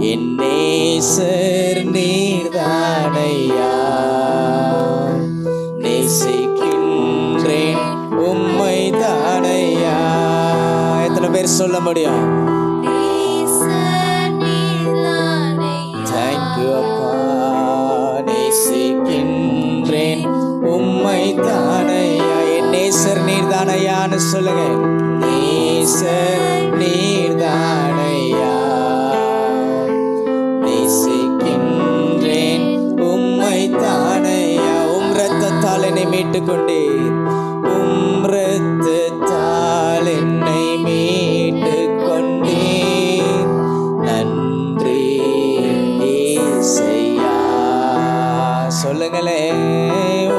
என் நேசர் நீர்தானையா, நேசிக்கின்றேன் உம்மை தானையா. எத்தனை பேர் சொல்ல முடியும்? தேங்க்யூ அப்பா. நேசிக்கின்றேன் உம்மை தானையா, என் நேசர் நீர்தானையான்னு சொல்லுங்க. நேசர் நீர்தானையா, நேசிக்கின்றேன் உம்மை தானையா. உம் இரத்தத்தால் என்னை மீட்டுக் கொண்டீர், உம் இரத்தத்தால் என்னை மீட்டுக் கொண்டீர். நன்றி இயேசையா. சொல்லுங்களே.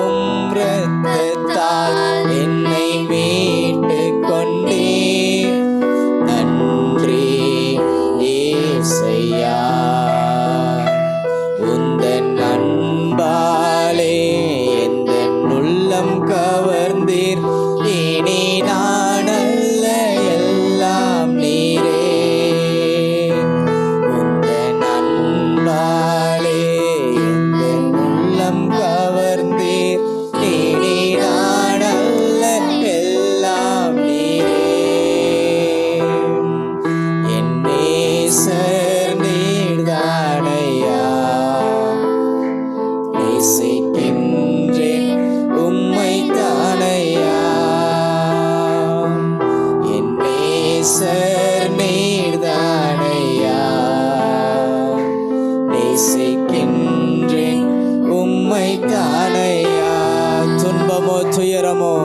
உம் இரத்தத்தால் என்னை மீட்டுக் கொண்டீர். நன்றி இயேசையா. உந்தன் அன்பாலே எந்தன் உள்ளம் கவர்ந்தீர். இனி நான் அல்ல, எல்லாம் நீரே. உந்தன் அன்பாலே எந்தன் உள்ளம் கவர்ந்தீர். இனி நான் அல்ல, எல்லாம் நீரே. என் நேசர் நீர்தானையா, நேசிக்கின்றேன் உம்மை தானையா. என் நேசர் நீர்தானையா, நேசிக்கின்றேன் உம்மை தானையா. துன்பமோ துயரமோ,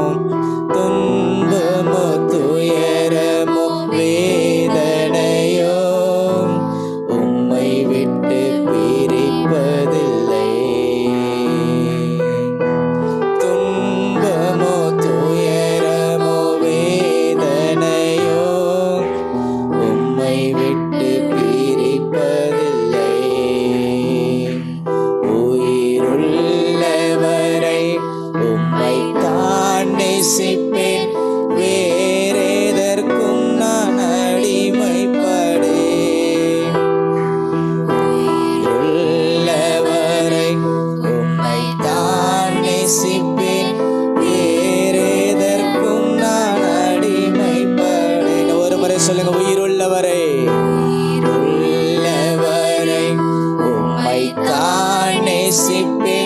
துன்பமோ துயரமோ வேதனையோ உம்மை விட்டு பிரிப்பதில்லை. துன்பமோ துயரமோ வேதனையோ உம்மை விட்டு பிரிப்பதில்லை. உயிருள்ளவரை உம்மை தான் நேசிப்பேன், வேறெதற்கும் நான் அடிமைப்படேன். உயிருள்ளவரை உம்மை தான் நேசிப்பேன், வேறெதற்கும் நான் அடிமைப்படேன். ஒரு முறை சொல்லுங்க. உயிருள்ளவரை, உள்ளவரை உம்மை தான் நேசிப்பேன்,